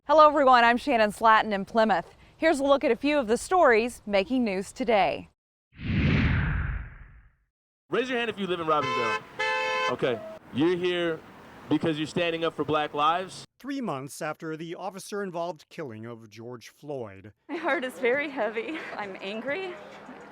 Hello everyone, I'm Shannon Slatton in Plymouth. Here's a look at a few of the stories making news today. Raise your hand if you live in Robbinsdale. Okay, you're here because you're standing up for Black lives? 3 months after the officer-involved killing of George Floyd. My heart is very heavy. I'm angry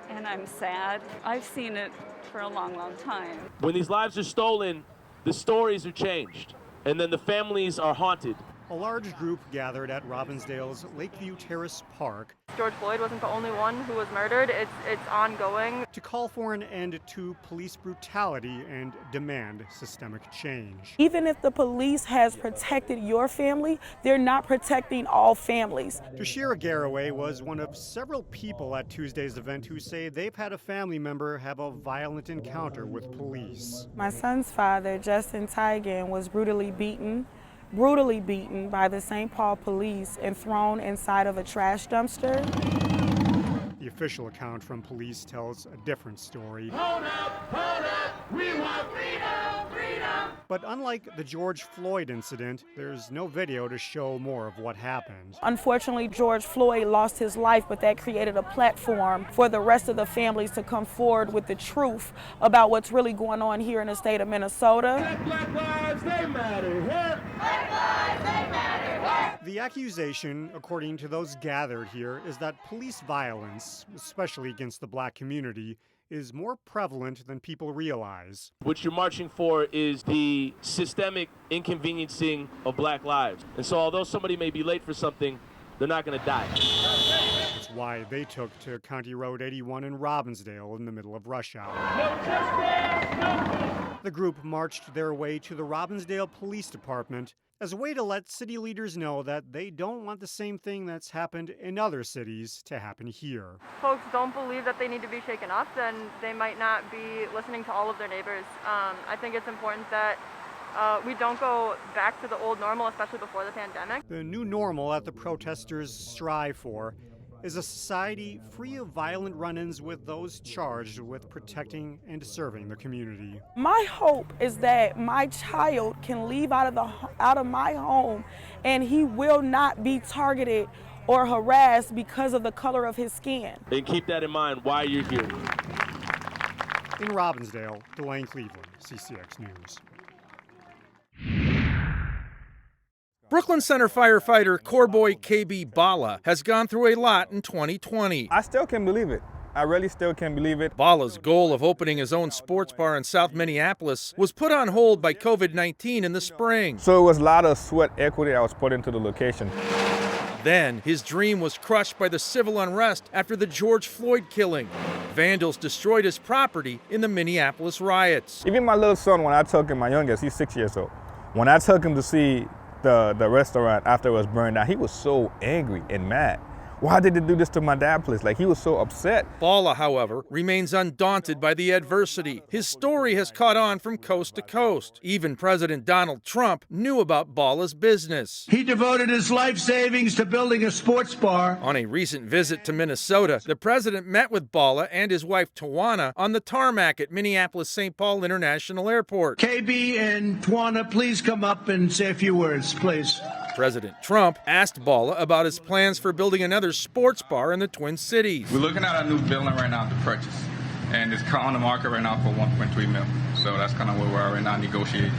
and I'm sad. I've seen it for a long, long time. When these lives are stolen, the stories are changed, and then the families are haunted. A large group gathered at Robbinsdale's Lakeview Terrace Park. George Floyd wasn't the only one who was murdered. It's ongoing. To call for an end to police brutality and demand systemic change. Even if the police has protected your family, they're not protecting all families. TOSHIRA GARRAWAY was one of several people at Tuesday's event who say they've had a family member have a violent encounter with police. My son's father, Justin Tigan, was brutally beaten by the St. Paul police and thrown inside of a trash dumpster. The official account from police tells a different story. Hold up, we want freedom, freedom. But unlike the George Floyd incident, there's no video to show more of what happened. Unfortunately, George Floyd lost his life, but that created a platform for the rest of the families to come forward with the truth about what's really going on here in the state of Minnesota. Black lives, they matter here. Black lives, they matter here. The accusation, according to those gathered here, is that police violence, especially against the black community, is more prevalent than people realize. What you're marching for is the systemic inconveniencing of Black lives. And so although somebody may be late for something, they're not going to die. That's why they took to County Road 81 in Robbinsdale in the middle of rush hour. The group marched their way to the Robbinsdale Police Department as a way to let city leaders know that they don't want the same thing that's happened in other cities to happen here. Folks don't believe that they need to be shaken up, then they might not be listening to all of their neighbors. I think it's important that we don't go back to the old normal, especially before the pandemic. The new normal that the protesters strive for is a society free of violent run-ins with those charged with protecting and serving the community. My hope is that my child can leave out of my home and he will not be targeted or harassed because of the color of his skin. And keep that in mind while you're here. In Robbinsdale, Delane Cleveland, CCX News. Brooklyn Center firefighter Corboy KB Bala has gone through a lot in 2020. I still can't believe it. I really still can't believe it. Bala's goal of opening his own sports bar in South Minneapolis was put on hold by COVID-19 in the spring. So it was a lot of sweat equity that was put into the location. Then his dream was crushed by the civil unrest after the George Floyd killing. Vandals destroyed his property in the Minneapolis riots. Even my little son, when I took him, my youngest, he's 6 years old. When I took him to see the restaurant after it was burned down, he was so angry and mad. Why did they do this to my dad's place? Like, he was so upset. Bala, however, remains undaunted by the adversity. His story has caught on from coast to coast. Even President Donald Trump knew about Bala's business. He devoted his life savings to building a sports bar. On a recent visit to Minnesota, the president met with Bala and his wife Tawana on the tarmac at Minneapolis-St. Paul International Airport. KB and Tawana, please come up and say a few words, please. President Trump asked Bala about his plans for building another sports bar in the Twin Cities. We're looking at a new building right now to purchase, and it's on the market right now for $1.3 million. So that's kind of where we are right now negotiating.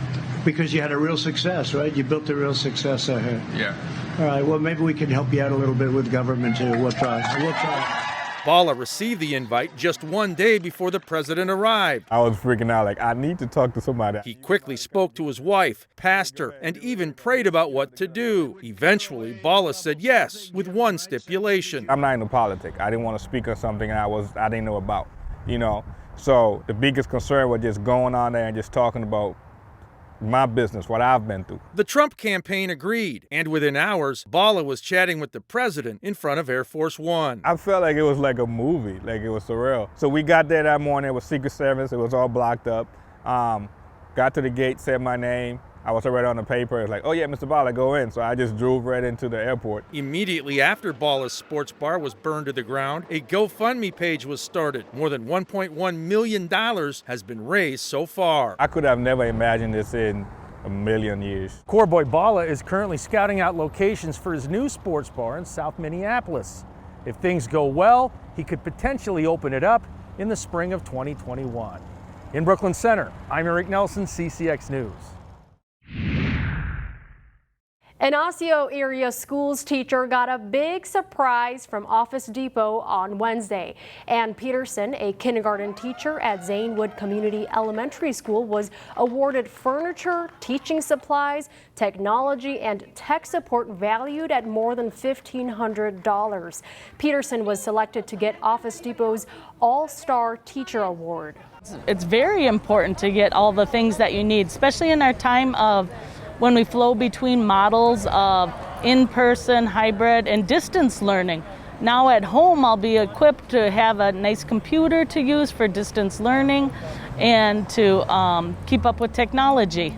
Because you had a real success, right? You built a real success ahead. Yeah. All right, well, maybe we can help you out a little bit with government, too. We'll try. Bala received the invite just one day before the president arrived. I was freaking out, like, I need to talk to somebody. He quickly spoke to his wife, pastor, and even prayed about what to do. Eventually, Bala said yes, with one stipulation. I'm not into politics. I didn't want to speak on something I didn't know about, you know? So the biggest concern was just going on there and just talking about my business, what I've been through. The Trump campaign agreed, and within hours, Bala was chatting with the president in front of Air Force One. I felt like it was like a movie, like it was surreal. So we got there that morning, it was Secret Service, it was all blocked up. Got to the gate, said my name. I was already on the paper. It was like, oh yeah, Mr. Bala, go in. So I just drove right into the airport. Immediately after Bala's sports bar was burned to the ground, a GoFundMe page was started. More than $1.1 million has been raised so far. I could have never imagined this in a million years. Coreboy Bala is currently scouting out locations for his new sports bar in South Minneapolis. If things go well, he could potentially open it up in the spring of 2021. In Brooklyn Center, I'm Eric Nelson, CCX News. An Osseo area schools teacher got a big surprise from Office Depot on Wednesday. Ann Peterson, a kindergarten teacher at Zanewood Community Elementary School, was awarded furniture, teaching supplies, technology, and tech support valued at more than $1,500. Peterson was selected to get Office Depot's All-Star Teacher Award. It's very important to get all the things that you need, especially in our time of when we flow between models of in-person, hybrid, and distance learning. Now at home, I'll be equipped to have a nice computer to use for distance learning and to keep up with technology.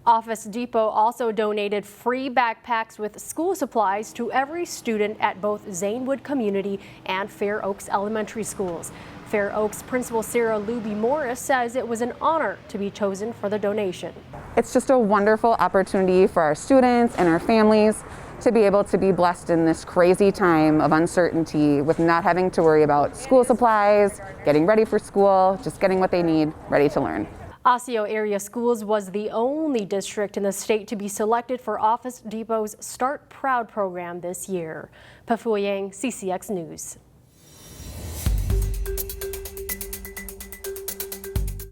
Office Depot also donated free backpacks with school supplies to every student at both Zanewood Community and Fair Oaks Elementary Schools. Fair Oaks Principal SARA LOOBY-MORRIS says it was an honor to be chosen for the donation. It's just a wonderful opportunity for our students and our families to be able to be blessed in this crazy time of uncertainty with not having to worry about school supplies, getting ready for school, just getting what they need ready to learn. Osseo Area Schools was the only district in the state to be selected for Office Depot's Start Proud program this year. Pafu Yang, CCX News.